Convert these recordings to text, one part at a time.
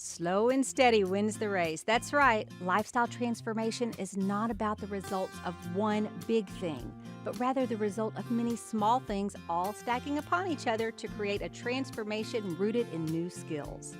Slow and steady wins the race. That's right. Lifestyle transformation is not about the results of one big thing, but rather the result of many small things all stacking upon each other to create a transformation rooted in new skills.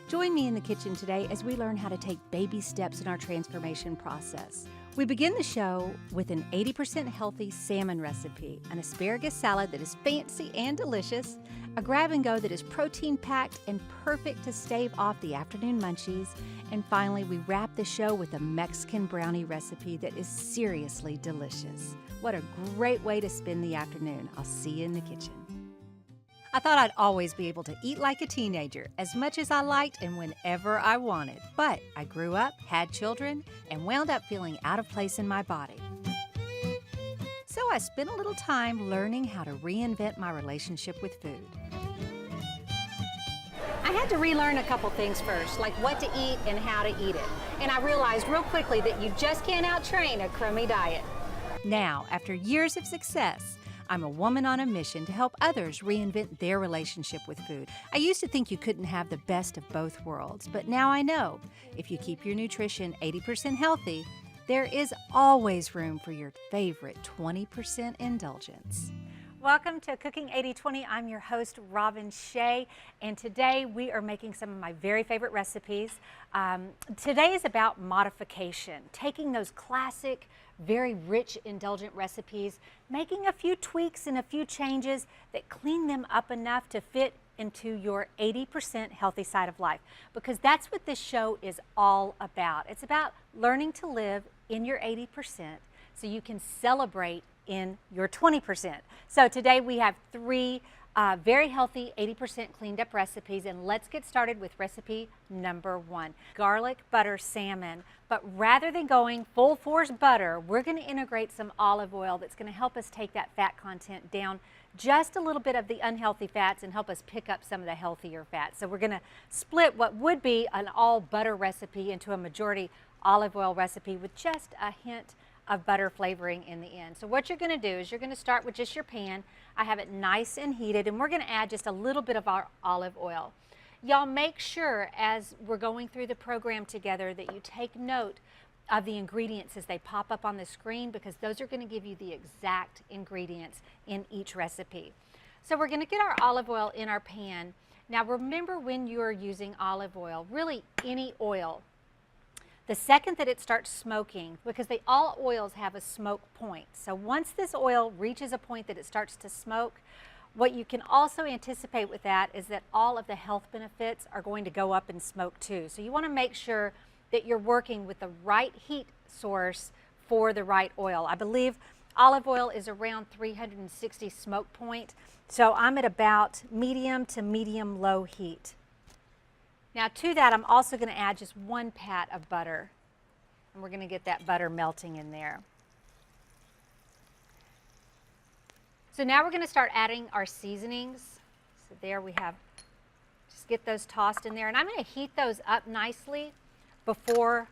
Join me in the kitchen today as we learn how to take baby steps in our transformation process. We begin the show with an 80% healthy salmon recipe, an asparagus salad that is fancy and delicious, a grab-and-go that is protein-packed and perfect to stave off the afternoon munchies, and finally, we wrap the show with a Mexican brownie recipe that is seriously delicious. What a great way to spend the afternoon. I'll see you in the kitchen. I thought I'd always be able to eat like a teenager, as much as I liked and whenever I wanted. But I grew up, had children, and wound up feeling out of place in my body. So I spent a little time learning how to reinvent my relationship with food. I had to relearn a couple things first, like what to eat and how to eat it. And I realized real quickly that you just can't out-train a crummy diet. Now, after years of success, I'm a woman on a mission to help others reinvent their relationship with food. I used to think you couldn't have the best of both worlds, but now I know if you keep your nutrition 80% healthy, there is always room for your favorite 20% indulgence. Welcome to Cooking 80/20. I'm your host, Robin Shea, and today we are making some of my very favorite recipes. Today is about modification, taking those classic, very rich, indulgent recipes, making a few tweaks and a few changes that clean them up enough to fit into your 80% healthy side of life, because that's what this show is all about. It's about learning to live in your 80% so you can celebrate in your 20%. So today we have three very healthy 80% cleaned up recipes, and let's get started with recipe number one, garlic butter salmon. But rather than going full force butter, we're going to integrate some olive oil that's going to help us take that fat content down just a little bit of the unhealthy fats and help us pick up some of the healthier fats. So we're going to split what would be an all butter recipe into a majority olive oil recipe with just a hint of butter flavoring in the end. So what you're going to do is you're going to start with just your pan. I have it nice and heated, and we're going to add just a little bit of our olive oil. Y'all make sure as we're going through the program together that you take note of the ingredients as they pop up on the screen, because those are going to give you the exact ingredients in each recipe. So we're going to get our olive oil in our pan. Now remember, when you're using olive oil, really any oil, the second that it starts smoking, because all oils have a smoke point. So once this oil reaches a point that it starts to smoke, what you can also anticipate with that is that all of the health benefits are going to go up in smoke too. So you want to make sure that you're working with the right heat source for the right oil. I believe olive oil is around 360 smoke point. So I'm at about medium to medium low heat. Now to that, I'm also going to add just one pat of butter, and we're going to get that butter melting in there. So now we're going to start adding our seasonings. So there we have, just get those tossed in there, and I'm going to heat those up nicely before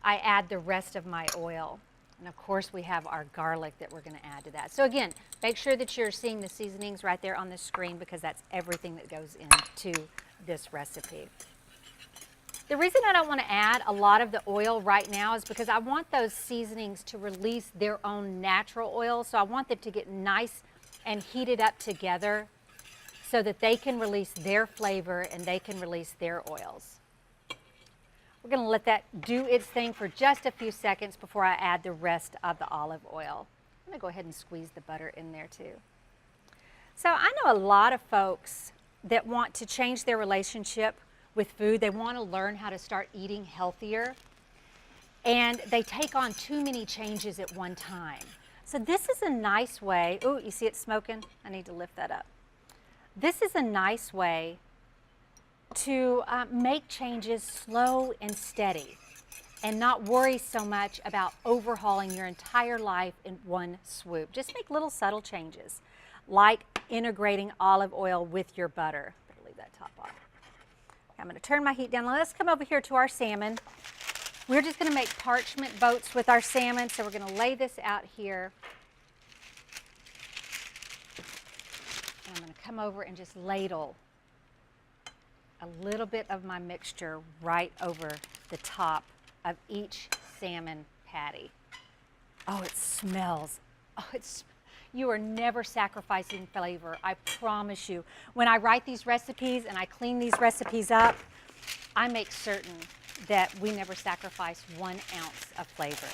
I add the rest of my oil. And of course we have our garlic that we're going to add to that. So again, make sure that you're seeing the seasonings right there on the screen, because that's everything that goes into this recipe. The reason I don't want to add a lot of the oil right now is because I want those seasonings to release their own natural oil. So I want them to get nice and heated up together so that they can release their flavor and they can release their oils. We're going to let that do its thing for just a few seconds before I add the rest of the olive oil. I'm going to go ahead and squeeze the butter in there too. So I know a lot of folks that want to change their relationship with food. They want to learn how to start eating healthier, and they take on too many changes at one time. So this is a nice way. Oh, you see it smoking? I need to lift that up. This is a nice way to make changes slow and steady and not worry so much about overhauling your entire life in one swoop. Just make little subtle changes, like integrating olive oil with your butter. Better leave that top off. I'm going to turn my heat down. Let's come over here to our salmon. We're just going to make parchment boats with our salmon, so we're going to lay this out here. And I'm going to come over and just ladle a little bit of my mixture right over the top of each salmon patty. Oh, it smells. Oh, you are never sacrificing flavor, I promise you. When I write these recipes and I clean these recipes up, I make certain that we never sacrifice 1 ounce of flavor.